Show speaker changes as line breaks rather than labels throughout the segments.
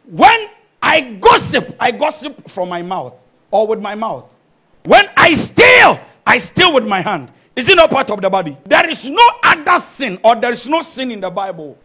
When I gossip from my mouth or with my mouth. When I steal with my hand. Is it not part of the body? There is no other sin, or there is no sin in the Bible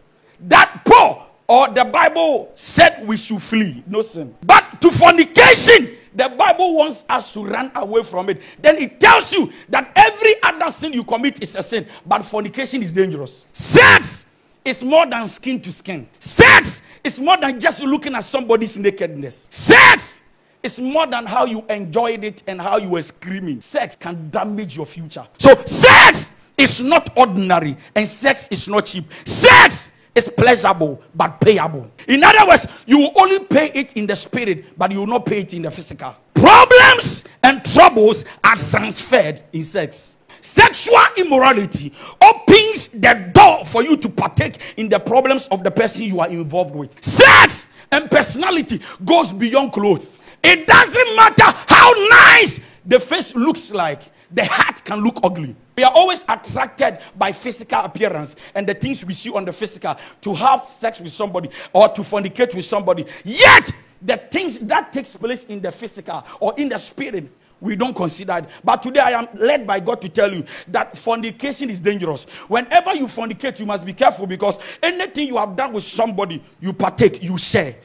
that Paul or the Bible said we should flee. No sin. But to fornication, the Bible wants us to run away from it. Then it tells you that every other sin you commit is a sin, but fornication is dangerous. Sex is more than skin to skin. Sex is more than just looking at somebody's nakedness. Sex is more than how you enjoyed it and how you were screaming. Sex can damage your future. So sex is not ordinary, and sex is not cheap. Sex is pleasurable but payable. In other words, you will only pay it in the spirit, but you will not pay it in the physical. Problems and troubles are transferred in sex. Sexual immorality opens the door for you to partake in the problems of the person you are involved with. Sex and personality goes beyond clothes. It doesn't matter how nice the face looks like, the heart can look ugly. We are always attracted by physical appearance and the things we see on the physical to have sex with somebody or to fornicate with somebody. Yet, the things that takes place in the physical or in the spirit, we don't consider it. But today I am led by God to tell you that fornication is dangerous. Whenever you fornicate, you must be careful, because anything you have done with somebody, you partake, you share.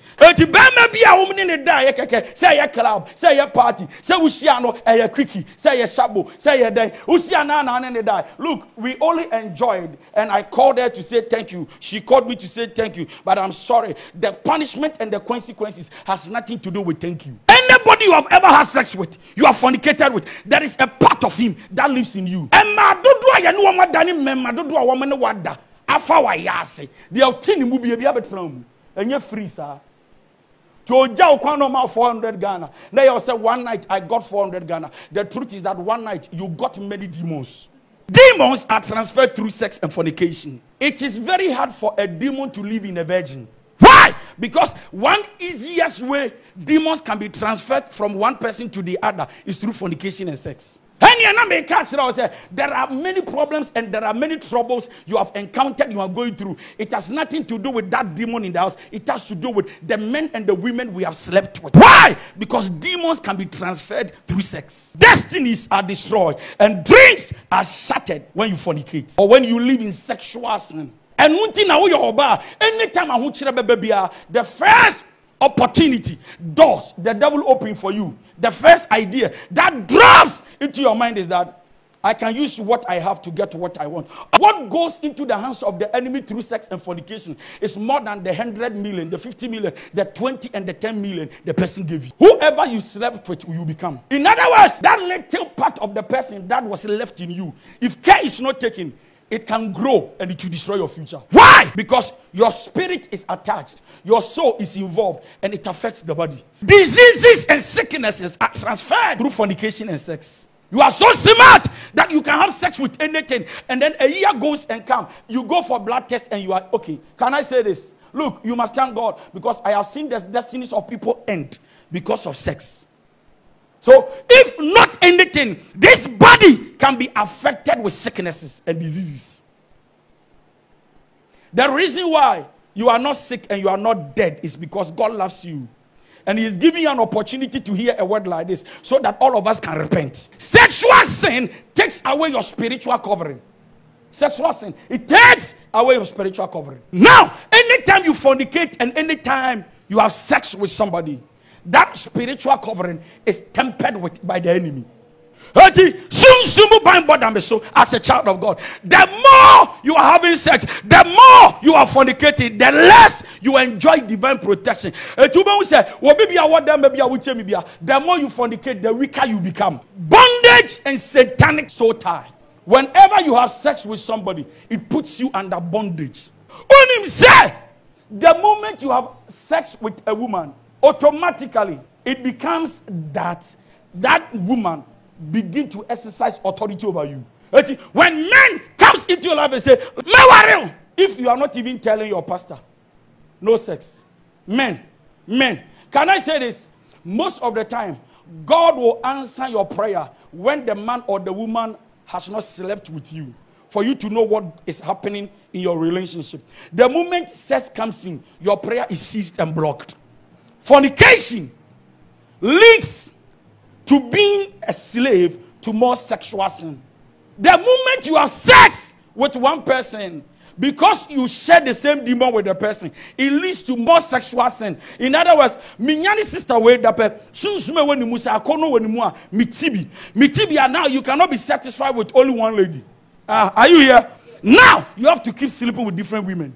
Say a club, say a party, say Usiano, a quickie, say a shabu, say a day, Usiana and die. Look, we only enjoyed, and I called her to say thank you. She called me to say thank you, but I'm sorry. The punishment and the consequences has nothing to do with thank you. Anybody you have ever had sex with, you have fornicated with, there is a part of him that lives in you. And my free, sir. To 400 Ghana. Now you say one night I got 400 Ghana. The truth is that one night you got many demons. Demons are transferred through sex and fornication. It is very hard for a demon to live in a virgin. Why? Because one easiest way demons can be transferred from one person to the other is through fornication and sex. There are many problems and there are many troubles you have encountered, you are going through. It has nothing to do with that demon in the house. It has to do with the men and the women we have slept with. Why? Because demons can be transferred through sex. Destinies are destroyed and dreams are shattered when you fornicate or when you live in sexual sin. And one thing now, anytime I want the first opportunity, doors, the devil open for you. The first idea that drops into your mind is that I can use what I have to get what I want. What goes into the hands of the enemy through sex and fornication is more than the 100 million, the 50 million, the 20 and the 10 million the person gave you. Whoever you slept with, you become. In other words, that little part of the person that was left in you, if care is not taken, it can grow and it will destroy your future. Why? Because your spirit is attached, your soul is involved, and it affects the body. Diseases and sicknesses are transferred through fornication and sex. You are so smart that you can have sex with anything, and then a year goes and comes. You go for blood test and you are okay. Can I say this? Look, you must thank God, because I have seen the destinies of people end because of sex. So, if not anything, this body can be affected with sicknesses and diseases. The reason why you are not sick and you are not dead is because God loves you. And He is giving you an opportunity to hear a word like this so that all of us can repent. Sexual sin takes away your spiritual covering. Sexual sin, it takes away your spiritual covering. Now, anytime you fornicate and anytime you have sex with somebody, that spiritual covering is tempered with by the enemy. As a child of God, the more you are having sex, the more you are fornicating, the less you enjoy divine protection. The more you fornicate, the weaker you become. Bondage and satanic soul tie. Whenever you have sex with somebody, it puts you under bondage. The moment you have sex with a woman, automatically it becomes that woman begin to exercise authority over you. When men comes into your life and say, if you are not even telling your pastor, no sex. Men, can I say this? Most of the time, God will answer your prayer when the man or the woman has not slept with you, for you to know what is happening in your relationship. The moment sex comes in, your prayer is ceased and blocked. Fornication leads to being a slave to more sexual sin. The moment you have sex with one person, because you share the same demon with the person, it leads to more sexual sin. In other words, minyani sister way dape sunsume when musa akono when mua mitibi and now you cannot be satisfied with only one lady. Are you here? Now you have to keep sleeping with different women.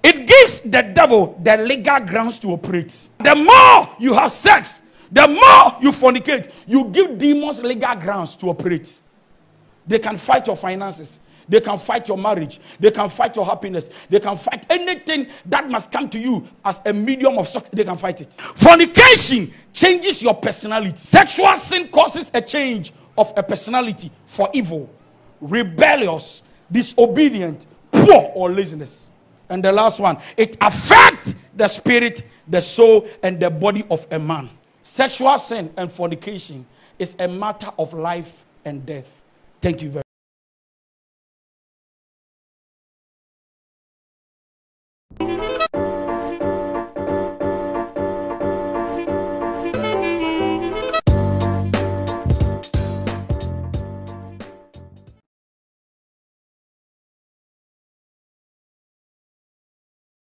It gives the devil the legal grounds to operate. The more you have sex, the more you fornicate, you give demons legal grounds to operate. They can fight your finances. They can fight your marriage. They can fight your happiness. They can fight anything that must come to you as a medium of success. They can fight it. Fornication changes your personality. Sexual sin causes a change of a personality for evil, rebellious, disobedient, poor, or laziness. And the last one, it affects the spirit, the soul, and the body of a man. Sexual sin and fornication is a matter of life and death. Thank you very much.